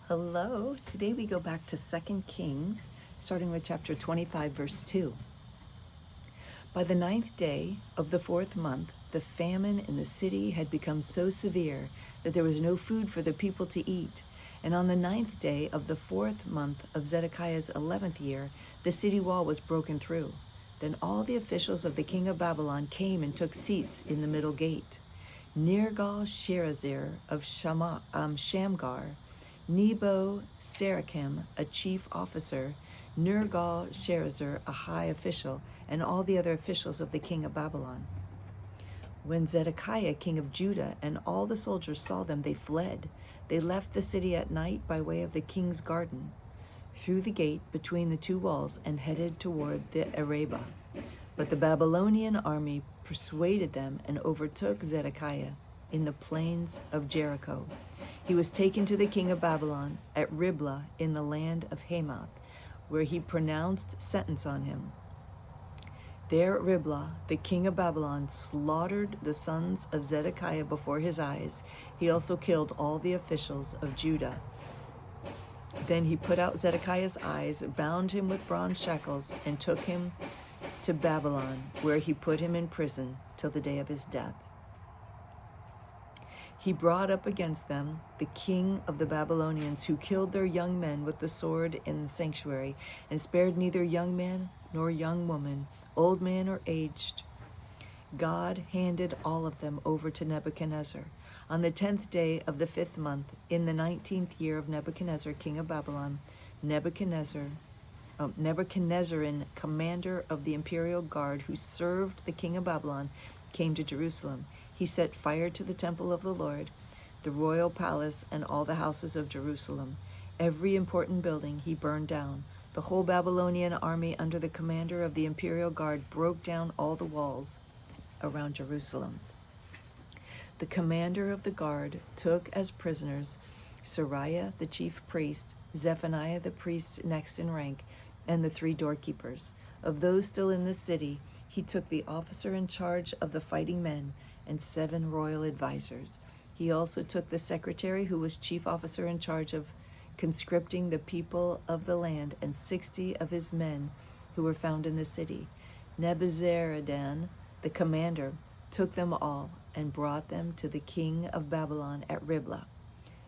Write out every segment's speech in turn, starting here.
Hello. Today we go back to 2 Kings, starting with chapter 25, verse 2. By the 9th day of the 4th month, the famine in the city had become so severe that there was no food for the people to eat. And on the 9th day of the 4th month of Zedekiah's 11th year, the city wall was broken through. Then all the officials of the king of Babylon came and took seats in the middle gate. Nergal-Sharezer of Shamgar, Nebo-Sarakim, a chief officer, Nergal-Sharezer, a high official, and all the other officials of the king of Babylon. When Zedekiah, king of Judah, and all the soldiers saw them, they fled. They left the city at night by way of the king's garden, through the gate between the two walls, and headed toward the Arabah. But the Babylonian army persuaded them and overtook Zedekiah in the plains of Jericho. He was taken to the king of Babylon at Riblah in the land of Hamath, where he pronounced sentence on him. There at Riblah, the king of Babylon slaughtered the sons of Zedekiah before his eyes. He also killed all the officials of Judah. Then he put out Zedekiah's eyes, bound him with bronze shackles, and took him to Babylon, where he put him in prison till the day of his death. He brought up against them the king of the Babylonians, who killed their young men with the sword in the sanctuary, and spared neither young man nor young woman, old man or aged. God handed all of them over to Nebuchadnezzar. On the 10th day of the 5th month, in the 19th year of Nebuchadnezzar, king of Babylon, Nebuchadnezzar, commander of the imperial guard who served the king of Babylon, came to Jerusalem. He set fire to the temple of the Lord, the royal palace, and all the houses of Jerusalem. Every important building he burned down. The whole Babylonian army under the commander of the imperial guard broke down all the walls around Jerusalem. The commander of the guard took as prisoners Sariah the chief priest, Zephaniah the priest next in rank, and the 3 doorkeepers. Of those still in the city, he took the officer in charge of the fighting men and 7 royal advisors. He also took the secretary, who was chief officer in charge of conscripting the people of the land, and 60 of his men who were found in the city. Nebuzaradan, the commander, took them all and brought them to the king of Babylon at Riblah.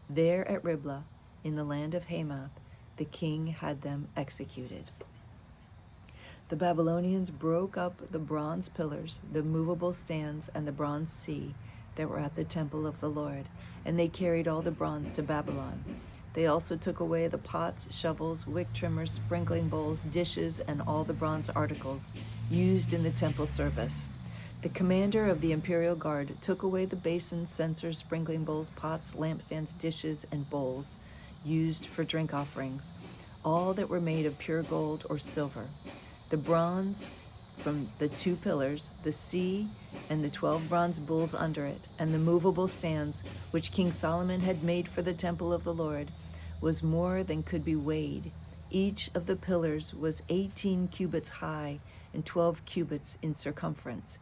There at Riblah, in the land of Hamath, the king had them executed. The Babylonians broke up the bronze pillars, the movable stands, and the bronze sea that were at the temple of the Lord, and they carried all the bronze to Babylon. They also took away the pots, shovels, wick trimmers, sprinkling bowls, dishes, and all the bronze articles used in the temple service. The commander of the imperial guard took away the basins, censers, sprinkling bowls, pots, lampstands, dishes, and bowls used for drink offerings, all that were made of pure gold or silver. The bronze from the 2 pillars, the sea, and the 12 bronze bulls under it, and the movable stands which King Solomon had made for the temple of the Lord, was more than could be weighed. Each of the pillars was 18 cubits high and 12 cubits in circumference.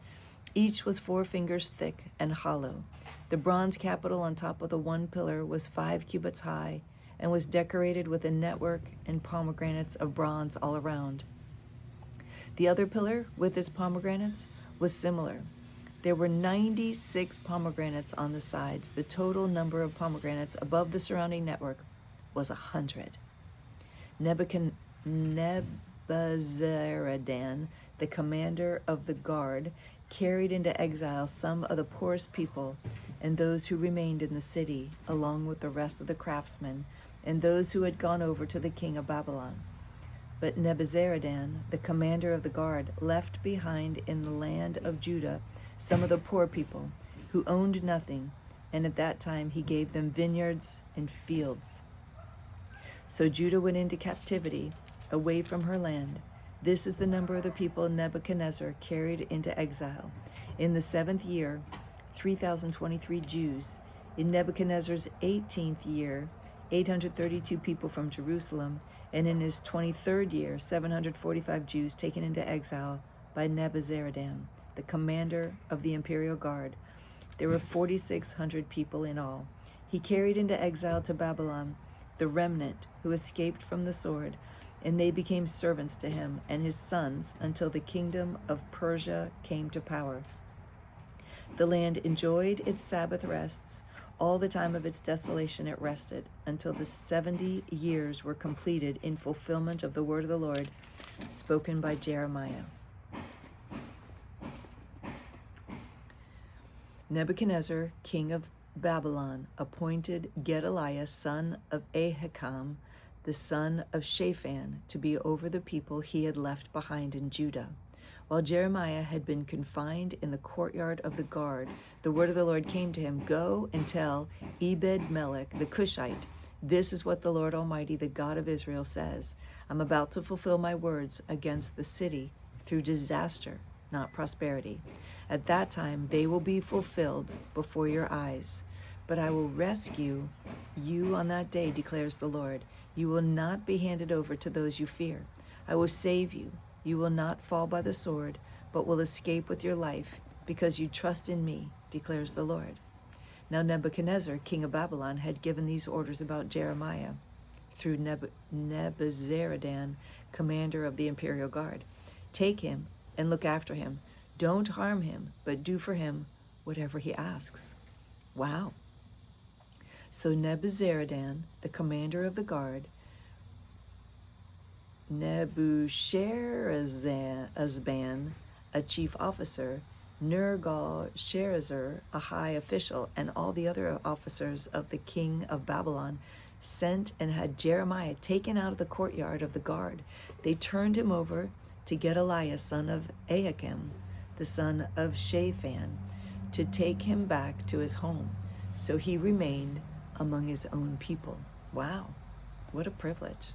Each was 4 fingers thick and hollow. The bronze capital on top of the one pillar was 5 cubits high and was decorated with a network and pomegranates of bronze all around. The other pillar, with its pomegranates, was similar. There were 96 pomegranates on the sides. The total number of pomegranates above the surrounding network was 100. Nebuzaradan, the commander of the guard, carried into exile some of the poorest people and those who remained in the city, along with the rest of the craftsmen and those who had gone over to the king of Babylon. But Nebuzaradan, the commander of the guard, left behind in the land of Judah some of the poor people who owned nothing, and at that time he gave them vineyards and fields. So Judah went into captivity, away from her land. This is the number of the people Nebuchadnezzar carried into exile. In the 7th year, 3,023 Jews. In Nebuchadnezzar's 18th year, 832 people from Jerusalem, and in his 23rd year, 745 Jews taken into exile by Nebuzaradan, the commander of the imperial guard. There were 4,600 people in all. He carried into exile to Babylon the remnant who escaped from the sword, and they became servants to him and his sons until the kingdom of Persia came to power. The land enjoyed its Sabbath rests. All the time of its desolation it rested, until the 70 years were completed in fulfillment of the word of the Lord spoken by Jeremiah. Nebuchadnezzar, king of Babylon, appointed Gedaliah, son of Ahikam, the son of Shaphan, to be over the people he had left behind in Judah. While Jeremiah had been confined in the courtyard of the guard, the word of the Lord came to him, "Go and tell Ebed-melech the Cushite, this is what the Lord Almighty, the God of Israel, says. I'm about to fulfill my words against the city through disaster, not prosperity. At that time they will be fulfilled before your eyes. But I will rescue you on that day, declares the Lord. You will not be handed over to those you fear. I will save you. You will not fall by the sword, but will escape with your life, because you trust in me, declares the Lord." Now Nebuchadnezzar, king of Babylon, had given these orders about Jeremiah through Nebuzaradan, commander of the imperial guard. "Take him and look after him. Don't harm him, but do for him whatever he asks." Wow. So Nebuzaradan, the commander of the guard, Nebuchadnezzar, a chief officer, Nergal-Sharezer, a high official, and all the other officers of the king of Babylon sent and had Jeremiah taken out of the courtyard of the guard. They turned him over to Gedaliah, son of Ahikam, the son of Shaphan, to take him back to his home. So he remained among his own people. Wow, what a privilege.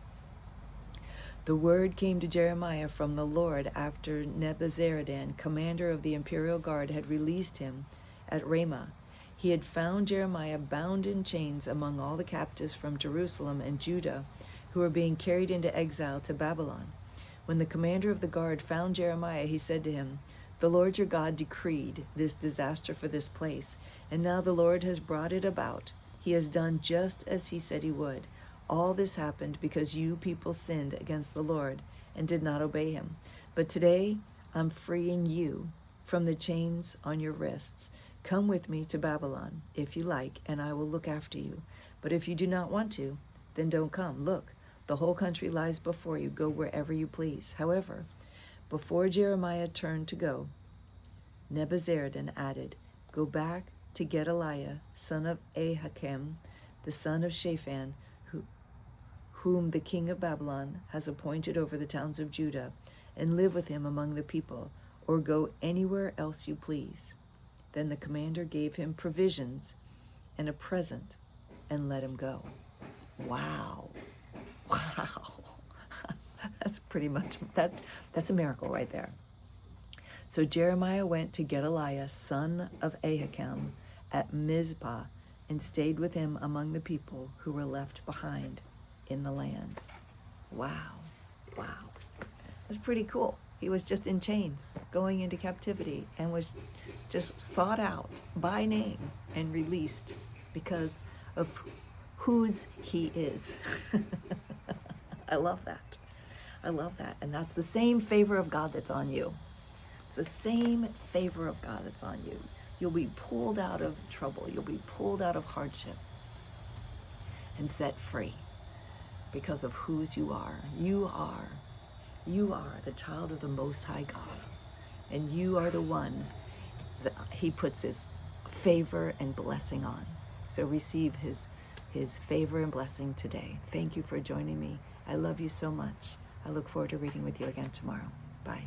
The word came to Jeremiah from the Lord after Nebuzaradan, commander of the imperial guard, had released him at Ramah. He had found Jeremiah bound in chains among all the captives from Jerusalem and Judah who were being carried into exile to Babylon. When the commander of the guard found Jeremiah, he said to him, "The Lord your God decreed this disaster for this place, and now the Lord has brought it about. He has done just as he said he would. All this happened because you people sinned against the Lord and did not obey him. But today I'm freeing you from the chains on your wrists. Come with me to Babylon, if you like, and I will look after you. But if you do not want to, then don't come. Look, the whole country lies before you. Go wherever you please." However, before Jeremiah turned to go, Nebuzaradan added, "Go back to Gedaliah, son of Ahikam, the son of Shaphan, whom the king of Babylon has appointed over the towns of Judah, and live with him among the people, or go anywhere else you please." Then the commander gave him provisions and a present and let him go. Wow. Wow. That's a miracle right there. So Jeremiah went to Gedaliah, son of Ahikam, at Mizpah, and stayed with him among the people who were left behind in the land. Wow. That's pretty cool. He was just in chains, going into captivity, and was just sought out by name and released because of whose he is. I love that. And that's the same favor of God that's on you. It's the same favor of God that's on you. You'll be pulled out of trouble. You'll be pulled out of hardship and set free because of whose you are. You are the child of the Most High God. And you are the one that he puts his favor and blessing on. So receive his favor and blessing today. Thank you for joining me. I love you so much. I look forward to reading with you again tomorrow. Bye.